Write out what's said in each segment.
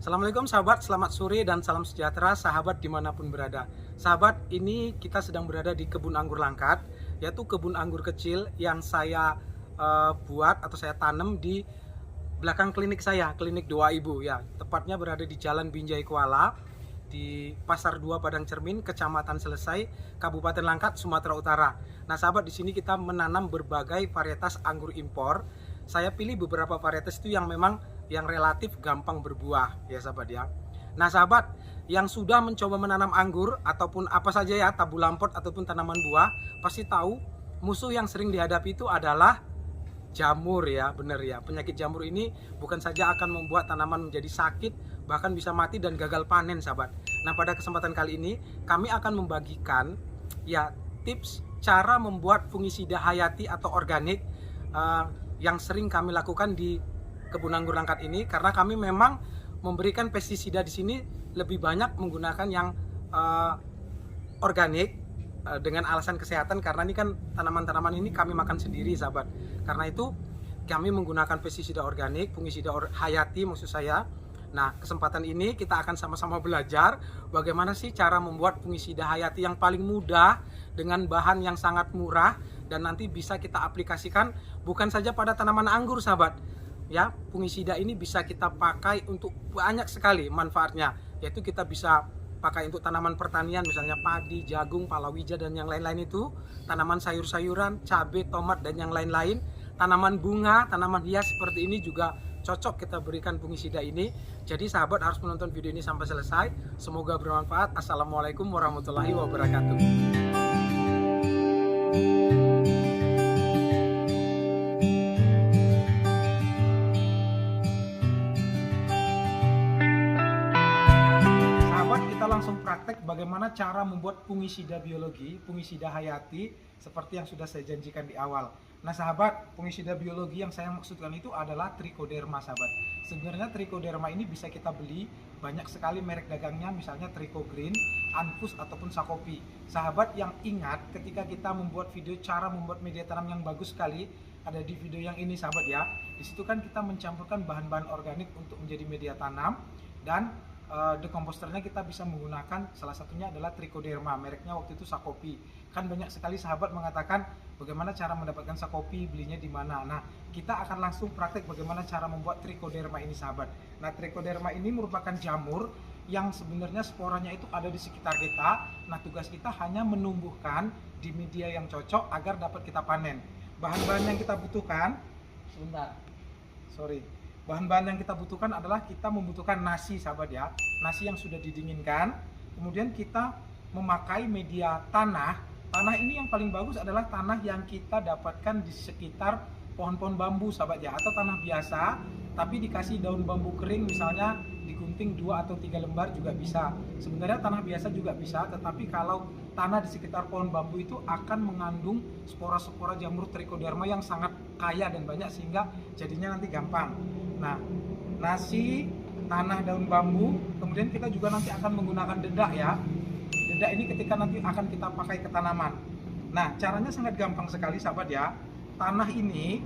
Assalamualaikum sahabat, selamat sore dan salam sejahtera sahabat dimanapun berada. Sahabat, ini kita sedang berada di kebun anggur Langkat, yaitu kebun anggur kecil yang saya buat atau saya tanam di belakang klinik saya, klinik Doa Ibu ya. Tepatnya berada di Jalan Binjai Kuala, di Pasar 2 Padang Cermin, Kecamatan Selesai, Kabupaten Langkat, Sumatera Utara. Nah sahabat, di sini kita menanam berbagai varietas anggur impor. Saya pilih beberapa varietas itu yang memang yang relatif gampang berbuah ya sahabat ya. Nah sahabat, yang sudah mencoba menanam anggur ataupun apa saja ya, tabu lampot ataupun tanaman buah, pasti tahu musuh yang sering dihadapi itu adalah jamur ya, bener ya. Penyakit jamur ini bukan saja akan membuat tanaman menjadi sakit, bahkan bisa mati dan gagal panen sahabat. Nah pada kesempatan kali ini kami akan membagikan ya tips cara membuat fungisida hayati atau organik yang sering kami lakukan di kebun anggur Langkat ini, karena kami memang memberikan pestisida di sini lebih banyak menggunakan yang organik dengan alasan kesehatan, karena ini kan tanaman-tanaman ini kami makan sendiri sahabat. Karena itu kami menggunakan pestisida organik, fungisida hayati maksud saya. Nah kesempatan ini kita akan sama-sama belajar bagaimana sih cara membuat fungisida hayati yang paling mudah dengan bahan yang sangat murah, dan nanti bisa kita aplikasikan bukan saja pada tanaman anggur sahabat ya. Fungisida ini bisa kita pakai untuk banyak sekali manfaatnya, yaitu kita bisa pakai untuk tanaman pertanian, misalnya padi, jagung, palawija dan yang lain-lain itu, tanaman sayur-sayuran, cabai, tomat dan yang lain-lain, tanaman bunga, tanaman hias seperti ini juga cocok kita berikan fungisida ini. Jadi sahabat harus menonton video ini sampai selesai, semoga bermanfaat. Assalamualaikum warahmatullahi wabarakatuh. Kita langsung praktek bagaimana cara membuat fungisida biologi, fungisida hayati seperti yang sudah saya janjikan di awal. Nah sahabat, fungisida biologi yang saya maksudkan itu adalah trichoderma sahabat. Sebenarnya trichoderma ini bisa kita beli banyak sekali merek dagangnya, misalnya Trichogreen, Anfus ataupun Sakopi. Sahabat yang ingat ketika kita membuat video cara membuat media tanam yang bagus sekali, ada di video yang ini sahabat ya. Di situ kan kita mencampurkan bahan-bahan organik untuk menjadi media tanam, dan dekomposternya kita bisa menggunakan salah satunya adalah Trichoderma, mereknya waktu itu Sakopi. Kan banyak sekali sahabat mengatakan bagaimana cara mendapatkan Sakopi, belinya di mana. Nah kita akan langsung praktek bagaimana cara membuat Trichoderma ini sahabat. Nah Trichoderma ini merupakan jamur yang sebenarnya sporanya itu ada di sekitar kita. Nah tugas kita hanya menumbuhkan di media yang cocok agar dapat kita panen. Bahan-bahan yang kita butuhkan, bahan-bahan yang kita butuhkan adalah kita membutuhkan nasi sahabat ya, nasi yang sudah didinginkan. Kemudian kita memakai media tanah. Tanah ini yang paling bagus adalah tanah yang kita dapatkan di sekitar pohon-pohon bambu sahabat ya, atau tanah biasa tapi dikasih daun bambu kering, misalnya digunting 2 atau 3 lembar juga bisa. Sebenarnya tanah biasa juga bisa, tetapi kalau tanah di sekitar pohon bambu itu akan mengandung spora-spora jamur Trichoderma yang sangat kaya dan banyak, sehingga jadinya nanti gampang. Nah, nasi, tanah, daun bambu, kemudian kita juga nanti akan menggunakan dedak ya. Dedak ini ketika nanti akan kita pakai ke tanaman. Nah, caranya sangat gampang sekali sahabat ya. Tanah ini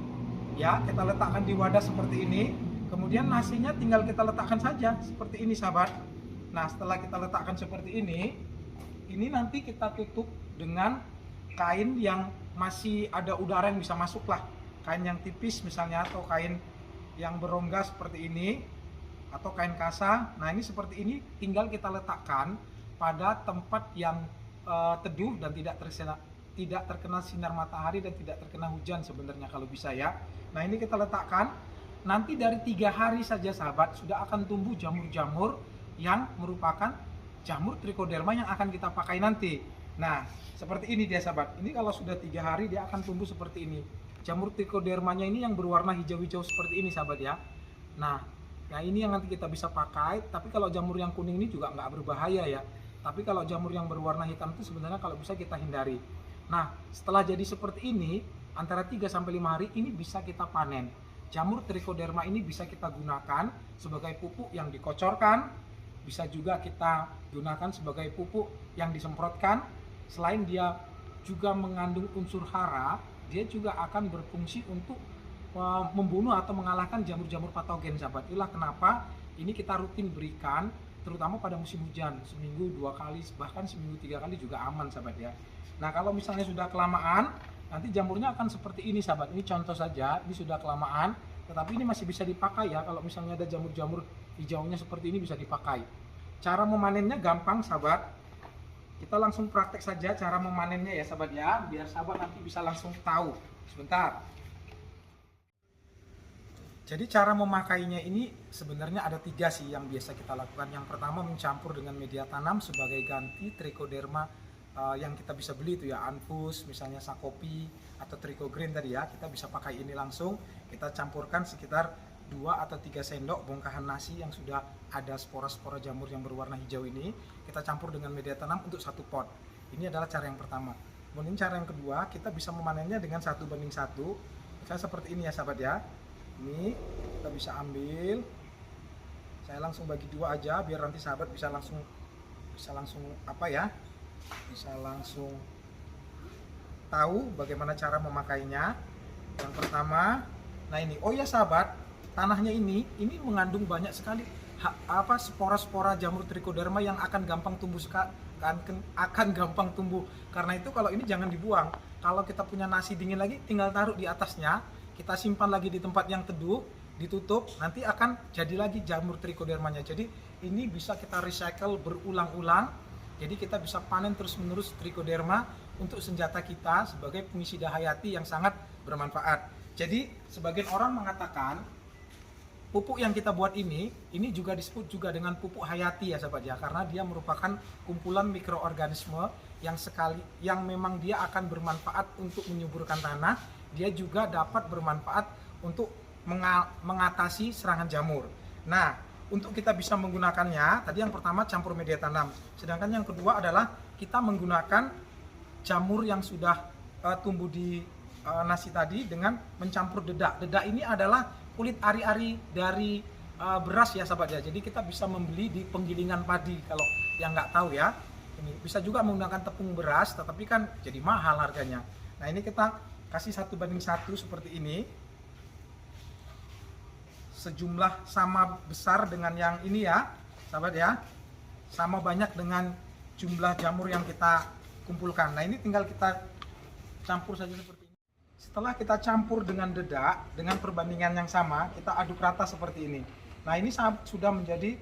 ya kita letakkan di wadah seperti ini, kemudian nasinya tinggal kita letakkan saja seperti ini sahabat. Nah, setelah kita letakkan seperti ini nanti kita tutup dengan kain yang masih ada udara yang bisa masuk lah. Kain yang tipis misalnya, atau kain yang berongga seperti ini, atau kain kasa. Nah ini seperti ini, tinggal kita letakkan pada tempat yang teduh dan tidak terkena sinar matahari dan tidak terkena hujan sebenarnya kalau bisa ya. Nah ini kita letakkan, nanti dari 3 hari saja sahabat sudah akan tumbuh jamur-jamur yang merupakan jamur Trichoderma yang akan kita pakai nanti. Nah seperti ini dia sahabat, ini kalau sudah 3 hari dia akan tumbuh seperti ini. Jamur Trichodermanya ini yang berwarna hijau-hijau seperti ini sahabat ya. Nah ini yang nanti kita bisa pakai. Tapi kalau jamur yang kuning ini juga nggak berbahaya ya. Tapi kalau jamur yang berwarna hitam itu sebenarnya kalau bisa kita hindari. Nah setelah jadi seperti ini, antara 3-5 hari ini bisa kita panen. Jamur Trichoderma ini bisa kita gunakan sebagai pupuk yang dikocorkan, bisa juga kita gunakan sebagai pupuk yang disemprotkan. Selain dia juga mengandung unsur hara, dia juga akan berfungsi untuk membunuh atau mengalahkan jamur-jamur patogen sahabat. Itulah kenapa ini kita rutin berikan, terutama pada musim hujan, seminggu 2 kali, bahkan seminggu 3 kali juga aman sahabat ya. Nah kalau misalnya sudah kelamaan, nanti jamurnya akan seperti ini sahabat. Ini contoh saja, ini sudah kelamaan, tetapi ini masih bisa dipakai ya. Kalau misalnya ada jamur-jamur hijaunya seperti ini bisa dipakai. Cara memanennya gampang sahabat. Kita langsung praktek saja cara memanennya ya sahabat ya, biar sahabat nanti bisa langsung tahu. Sebentar. Jadi cara memakainya ini sebenarnya ada 3 sih yang biasa kita lakukan. Yang pertama mencampur dengan media tanam sebagai ganti trichoderma yang kita bisa beli itu ya, Anfus, misalnya Sakopi atau Trichogreen tadi ya. Kita bisa pakai ini langsung, kita campurkan sekitar 2 atau 3 sendok bongkahan nasi yang sudah ada spora-spora jamur yang berwarna hijau ini. Kita campur dengan media tanam untuk 1 pot. Ini adalah cara yang pertama. Kemudian cara yang kedua, kita bisa memanennya dengan 1:1. Misalnya seperti ini ya sahabat ya. Ini kita bisa ambil, saya langsung bagi 2 aja biar nanti sahabat bisa langsung apa ya, bisa langsung tahu bagaimana cara memakainya. Yang pertama, nah ini, oh ya sahabat, tanahnya ini mengandung banyak sekali spora-spora jamur trichoderma yang akan gampang tumbuh gampang tumbuh. Karena itu kalau ini jangan dibuang. Kalau kita punya nasi dingin lagi, tinggal taruh di atasnya. Kita simpan lagi di tempat yang teduh, ditutup, nanti akan jadi lagi jamur trichodermanya. Jadi ini bisa kita recycle berulang-ulang. Jadi kita bisa panen terus-menerus trichoderma untuk senjata kita sebagai pengisida hayati yang sangat bermanfaat. Jadi sebagian orang mengatakan pupuk yang kita buat ini juga disebut juga dengan pupuk hayati ya sahabat ya, karena dia merupakan kumpulan mikroorganisme yang memang dia akan bermanfaat untuk menyuburkan tanah. Dia juga dapat bermanfaat untuk mengatasi serangan jamur. Nah, untuk kita bisa menggunakannya, tadi yang pertama campur media tanam. Sedangkan yang kedua adalah kita menggunakan jamur yang sudah tumbuh di nasi tadi dengan mencampur dedak. Dedak ini adalah kulit ari-ari dari beras ya sahabat ya. Jadi kita bisa membeli di penggilingan padi kalau yang nggak tahu ya. Ini bisa juga menggunakan tepung beras, tetapi kan jadi mahal harganya. Nah ini kita kasih 1:1 seperti ini, sejumlah sama besar dengan yang ini ya sahabat ya, sama banyak dengan jumlah jamur yang kita kumpulkan. Nah ini tinggal kita campur saja seperti ini. Setelah kita campur dengan dedak dengan perbandingan yang sama, kita aduk rata seperti ini. Nah ini sudah menjadi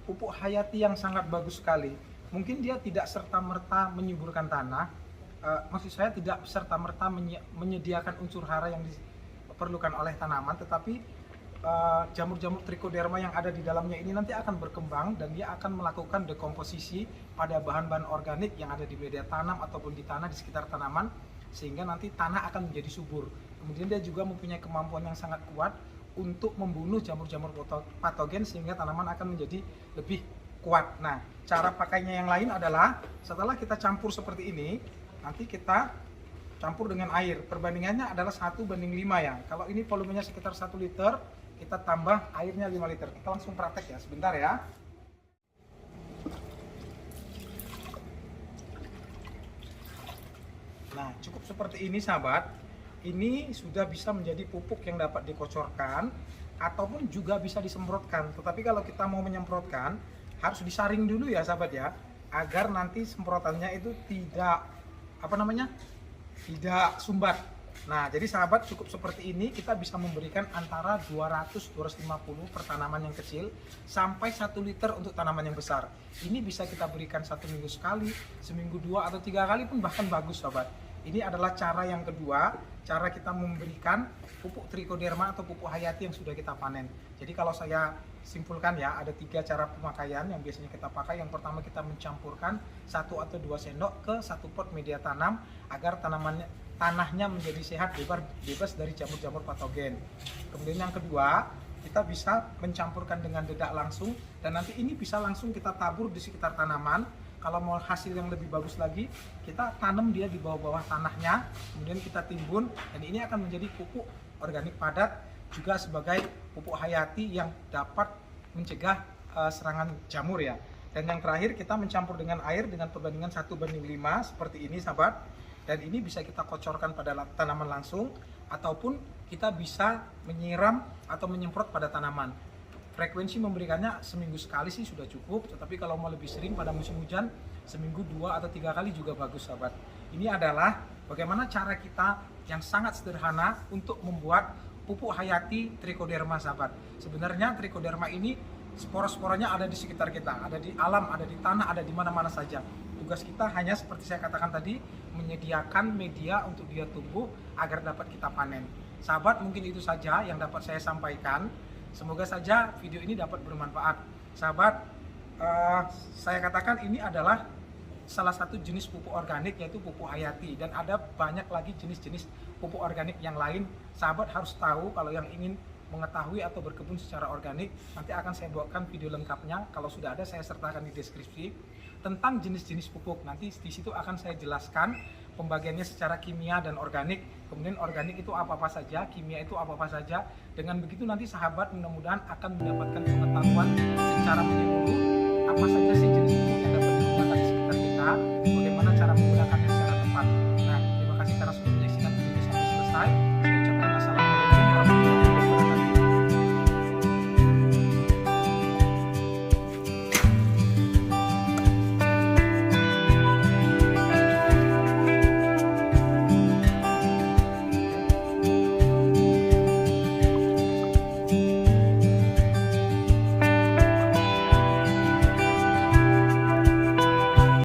pupuk hayati yang sangat bagus sekali. Mungkin dia tidak serta-merta menyuburkan tanah, maksud saya tidak serta-merta menyediakan unsur hara yang diperlukan oleh tanaman, tetapi jamur-jamur trichoderma yang ada di dalamnya ini nanti akan berkembang dan dia akan melakukan dekomposisi pada bahan-bahan organik yang ada di media tanam ataupun di tanah di sekitar tanaman, sehingga nanti tanah akan menjadi subur. Kemudian dia juga mempunyai kemampuan yang sangat kuat untuk membunuh jamur-jamur patogen sehingga tanaman akan menjadi lebih kuat. Nah, cara pakainya yang lain adalah setelah kita campur seperti ini, nanti kita campur dengan air. Perbandingannya adalah 1:5 ya. Kalau ini volumenya sekitar 1 liter, kita tambah airnya 5 liter. Kita langsung praktek ya, sebentar ya. Nah, cukup seperti ini sahabat. Ini sudah bisa menjadi pupuk yang dapat dikocorkan ataupun juga bisa disemprotkan. Tetapi kalau kita mau menyemprotkan, harus disaring dulu ya sahabat ya, agar nanti semprotannya itu tidak tidak sumbat. Nah, jadi sahabat cukup seperti ini, kita bisa memberikan antara 200-250 per tanaman yang kecil sampai 1 liter untuk tanaman yang besar. Ini bisa kita berikan 1 minggu sekali, seminggu 2 atau 3 kali pun bahkan bagus sahabat. Ini adalah cara yang kedua, cara kita memberikan pupuk trichoderma atau pupuk hayati yang sudah kita panen. Jadi kalau saya simpulkan ya, ada 3 cara pemakaian yang biasanya kita pakai. Yang pertama, kita mencampurkan 1 atau 2 sendok ke 1 pot media tanam agar tanahnya menjadi sehat, bebas dari jamur-jamur patogen. Kemudian yang kedua, kita bisa mencampurkan dengan dedak langsung, dan nanti ini bisa langsung kita tabur di sekitar tanaman. Kalau mau hasil yang lebih bagus lagi, kita tanam dia di bawah-bawah tanahnya, kemudian kita timbun, dan ini akan menjadi pupuk organik padat, juga sebagai pupuk hayati yang dapat mencegah serangan jamur ya. Dan yang terakhir, kita mencampur dengan air dengan perbandingan 1:5 seperti ini sahabat. Dan ini bisa kita kocorkan pada tanaman langsung, ataupun kita bisa menyiram atau menyemprot pada tanaman. Frekuensi memberikannya seminggu sekali sih sudah cukup, tetapi kalau mau lebih sering pada musim hujan, seminggu 2 atau 3 kali juga bagus sahabat. Ini adalah bagaimana cara kita yang sangat sederhana untuk membuat pupuk hayati trichoderma sahabat. Sebenarnya trichoderma ini spora-sporanya ada di sekitar kita, ada di alam, ada di tanah, ada di mana-mana saja. Tugas kita hanya seperti saya katakan tadi, menyediakan media untuk dia tumbuh agar dapat kita panen. Sahabat, mungkin itu saja yang dapat saya sampaikan. Semoga saja video ini dapat bermanfaat. Sahabat, saya katakan ini adalah salah satu jenis pupuk organik, yaitu pupuk hayati, dan ada banyak lagi jenis-jenis pupuk organik yang lain. Sahabat harus tahu kalau yang ingin mengetahui atau berkebun secara organik, nanti akan saya buatkan video lengkapnya. Kalau sudah ada, saya sertakan di deskripsi tentang jenis-jenis pupuk. Nanti di situ akan saya jelaskan pembagiannya secara kimia dan organik. Kemudian organik itu apa-apa saja, kimia itu apa-apa saja. Dengan begitu nanti sahabat mudah-mudahan akan mendapatkan pengetahuan secara menyeluruh apa saja sih jenis pupuk yang dapat digunakan di sekitar kita,